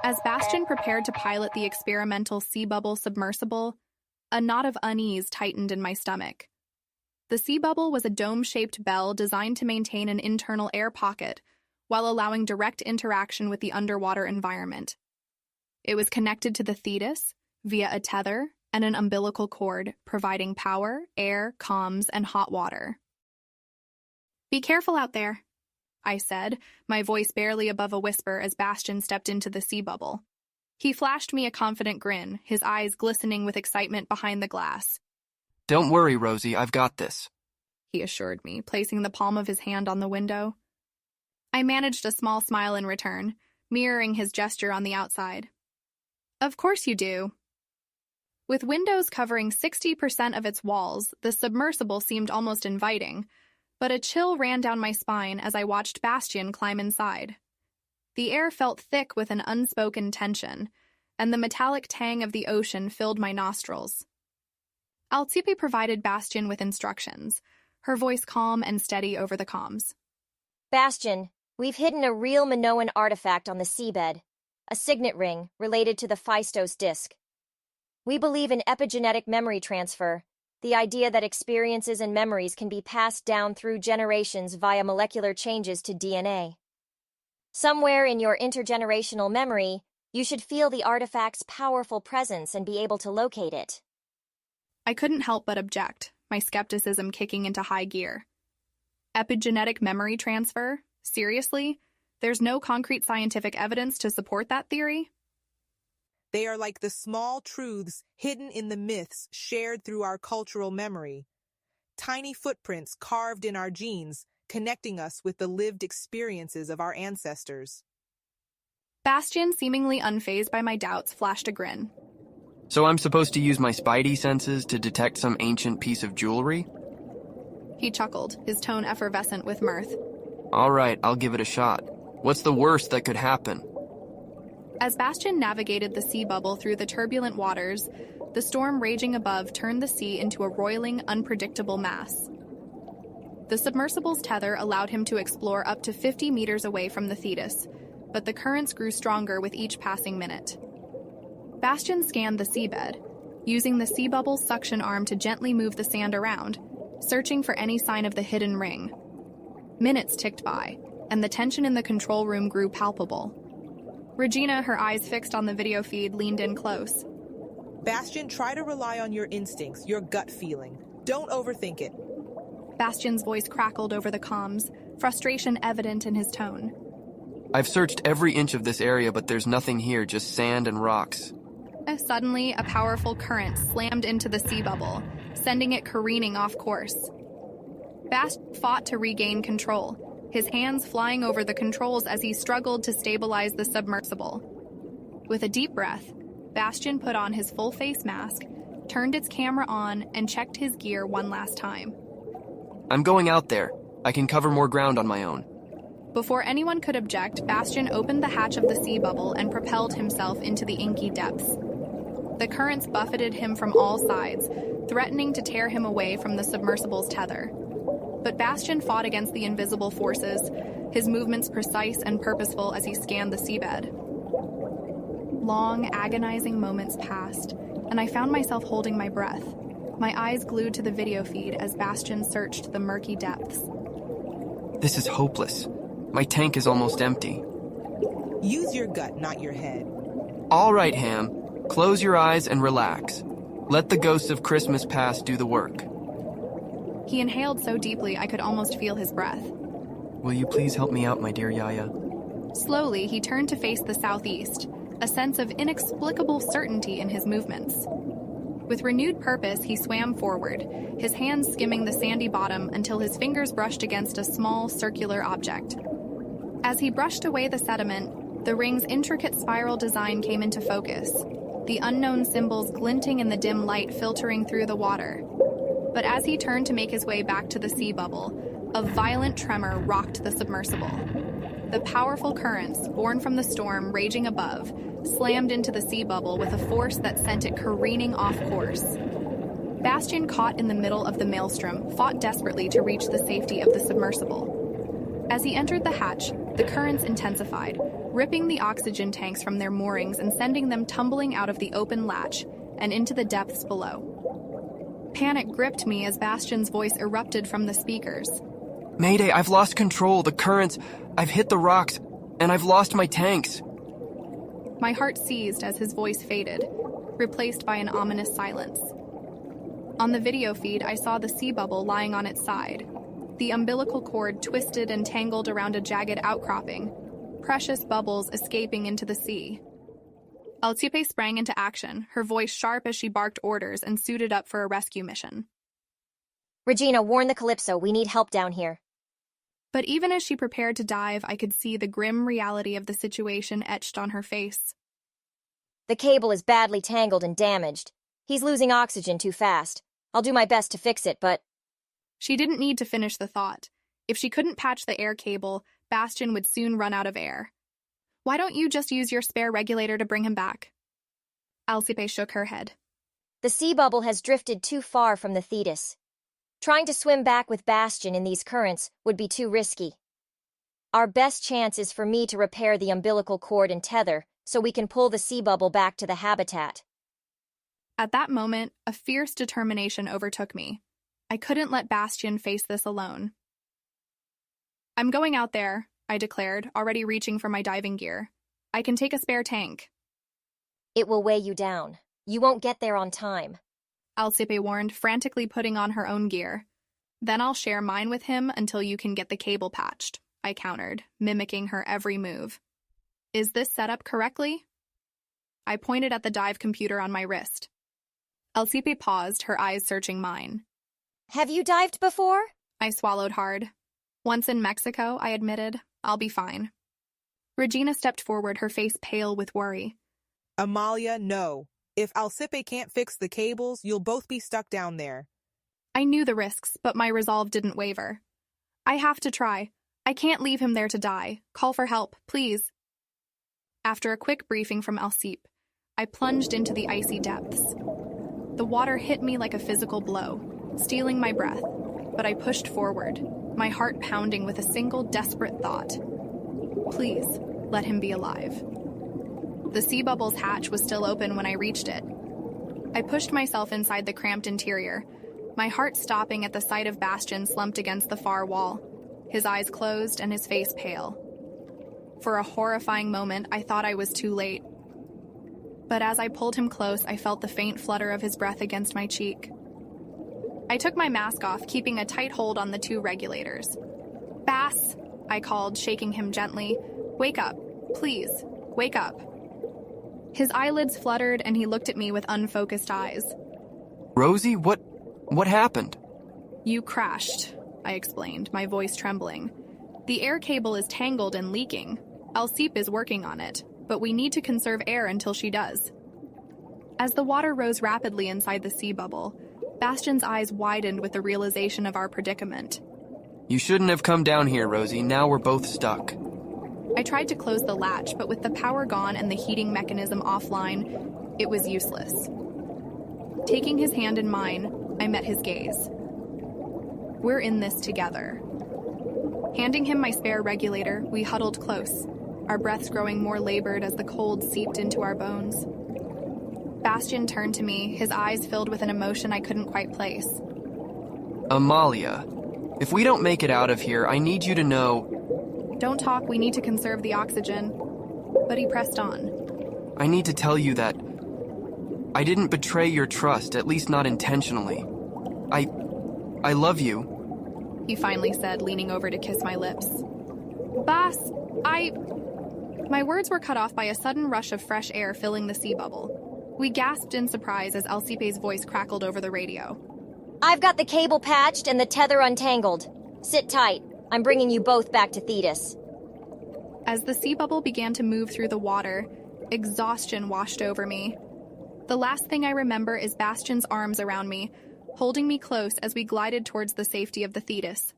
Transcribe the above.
As Bastian prepared to pilot the experimental sea bubble submersible, a knot of unease tightened in my stomach. The sea bubble was a dome-shaped bell designed to maintain an internal air pocket while allowing direct interaction with the underwater environment. It was connected to the Thetis via a tether and an umbilical cord, providing power, air, comms, and hot water. "Be careful out there," I said, my voice barely above a whisper as Bastian stepped into the sea bubble. He flashed me a confident grin, his eyes glistening with excitement behind the glass. "Don't worry, Rosie, I've got this," he assured me, placing the palm of his hand on the window. I managed a small smile in return, mirroring his gesture on the outside. "Of course you do." With windows covering 60% of its walls, the submersible seemed almost inviting, but a chill ran down my spine as I watched Bastian climb inside. The air felt thick with an unspoken tension, and the metallic tang of the ocean filled my nostrils. Alcipe provided Bastian with instructions, her voice calm and steady over the comms. "Bastian, we've hidden a real Minoan artifact on the seabed, a signet ring related to the Phaistos disk. We believe in epigenetic memory transfer, the idea that experiences and memories can be passed down through generations via molecular changes to DNA. Somewhere in your intergenerational memory, you should feel the artifact's powerful presence and be able to locate it." I couldn't help but object, my skepticism kicking into high gear. Epigenetic memory transfer? Seriously? There's no concrete scientific evidence to support that theory? They are like the small truths hidden in the myths shared through our cultural memory. Tiny footprints carved in our genes, connecting us with the lived experiences of our ancestors. Bastian, seemingly unfazed by my doubts, flashed a grin. "So I'm supposed to use my spidey senses to detect some ancient piece of jewelry?" He chuckled, his tone effervescent with mirth. "All right, I'll give it a shot. What's the worst that could happen?" As Bastian navigated the sea bubble through the turbulent waters, the storm raging above turned the sea into a roiling, unpredictable mass. The submersible's tether allowed him to explore up to 50 meters away from the Thetis, but the currents grew stronger with each passing minute. Bastian scanned the seabed, using the sea bubble's suction arm to gently move the sand around, searching for any sign of the hidden ring. Minutes ticked by, and the tension in the control room grew palpable. Regina, her eyes fixed on the video feed, leaned in close. "Bastian, try to rely on your instincts, your gut feeling. Don't overthink it." Bastian's voice crackled over the comms, frustration evident in his tone. "I've searched every inch of this area, but there's nothing here, just sand and rocks." Suddenly, a powerful current slammed into the sea bubble, sending it careening off course. Bastian fought to regain control, his hands flying over the controls as he struggled to stabilize the submersible. With a deep breath, Bastian put on his full face mask, turned its camera on, and checked his gear one last time. "I'm going out there. I can cover more ground on my own." Before anyone could object, Bastian opened the hatch of the sea bubble and propelled himself into the inky depths. The currents buffeted him from all sides, threatening to tear him away from the submersible's tether. But Bastian fought against the invisible forces, his movements precise and purposeful as he scanned the seabed. Long, agonizing moments passed, and I found myself holding my breath, my eyes glued to the video feed as Bastian searched the murky depths. "This is hopeless. My tank is almost empty." Use your gut, not your head. "All right, Ham. Close your eyes and relax. Let the ghosts of Christmas past do the work." He inhaled so deeply I could almost feel his breath. "Will you please help me out, my dear Yaya?" Slowly, he turned to face the southeast, a sense of inexplicable certainty in his movements. With renewed purpose, he swam forward, his hands skimming the sandy bottom until his fingers brushed against a small, circular object. As he brushed away the sediment, the ring's intricate spiral design came into focus, the unknown symbols glinting in the dim light filtering through the water. But as he turned to make his way back to the sea bubble, a violent tremor rocked the submersible. The powerful currents, born from the storm raging above, slammed into the sea bubble with a force that sent it careening off course. Bastian, caught in the middle of the maelstrom, fought desperately to reach the safety of the submersible. As he entered the hatch, the currents intensified, ripping the oxygen tanks from their moorings and sending them tumbling out of the open latch and into the depths below. Panic gripped me as Bastian's voice erupted from the speakers. Mayday, I've lost control, the currents, I've hit the rocks, and I've lost my tanks. My heart seized as his voice faded, replaced by an ominous silence. On the video feed, I saw the sea bubble lying on its side, the umbilical cord twisted and tangled around a jagged outcropping, precious bubbles escaping into the sea. Elizebeth sprang into action, her voice sharp as she barked orders and suited up for a rescue mission. Regina, warn the Calypso, we need help down here. But even as she prepared to dive, I could see the grim reality of the situation etched on her face. The cable is badly tangled and damaged. He's losing oxygen too fast. I'll do my best to fix it, but... She didn't need to finish the thought. If she couldn't patch the air cable, Bastian would soon run out of air. Why don't you just use your spare regulator to bring him back? Elizebeth shook her head. The sea bubble has drifted too far from the Thetis. Trying to swim back with Bastian in these currents would be too risky. Our best chance is for me to repair the umbilical cord and tether so we can pull the sea bubble back to the habitat. At that moment, a fierce determination overtook me. I couldn't let Bastian face this alone. I'm going out there, I declared, already reaching for my diving gear. I can take a spare tank. It will weigh you down. You won't get there on time. Elizebeth warned, frantically putting on her own gear. Then I'll share mine with him until you can get the cable patched, I countered, mimicking her every move. Is this set up correctly? I pointed at the dive computer on my wrist. Elizebeth paused, her eyes searching mine. Have you dived before? I swallowed hard. Once in Mexico, I admitted. I'll be fine. Regina stepped forward, her face pale with worry. Amalia, no. If Elizebeth can't fix the cables, you'll both be stuck down there. I knew the risks, but my resolve didn't waver. I have to try. I can't leave him there to die. Call for help, please. After a quick briefing from Elizebeth, I plunged into the icy depths. The water hit me like a physical blow, stealing my breath, but I pushed forward, my heart pounding with a single desperate thought. Please, let him be alive. The sea bubble's hatch was still open when I reached it. I pushed myself inside the cramped interior, my heart stopping at the sight of Bastian slumped against the far wall, his eyes closed and his face pale. For a horrifying moment, I thought I was too late. But as I pulled him close, I felt the faint flutter of his breath against my cheek. I took my mask off, keeping a tight hold on the two regulators. Bass, I called, shaking him gently. Wake up. Please, wake up. His eyelids fluttered and he looked at me with unfocused eyes. Rosie, what happened? You crashed, I explained, my voice trembling. The air cable is tangled and leaking. Elizebeth is working on it, but we need to conserve air until she does. As the water rose rapidly inside the sea bubble, Bastian's eyes widened with the realization of our predicament. You shouldn't have come down here, Rosie. Now we're both stuck. I tried to close the latch, but with the power gone and the heating mechanism offline, it was useless. Taking his hand in mine, I met his gaze. We're in this together. Handing him my spare regulator, we huddled close, our breaths growing more labored as the cold seeped into our bones. Bastian turned to me, his eyes filled with an emotion I couldn't quite place. Amalia, if we don't make it out of here, I need you to know... Don't talk, we need to conserve the oxygen. But he pressed on. I need to tell you that I didn't betray your trust, at least not intentionally. I love you. He finally said, leaning over to kiss my lips. Bas, My words were cut off by a sudden rush of fresh air filling the sea bubble. We gasped in surprise as Elizebeth's voice crackled over the radio. I've got the cable patched and the tether untangled. Sit tight. I'm bringing you both back to Thetis. As the sea bubble began to move through the water, exhaustion washed over me. The last thing I remember is Bastian's arms around me, holding me close as we glided towards the safety of the Thetis.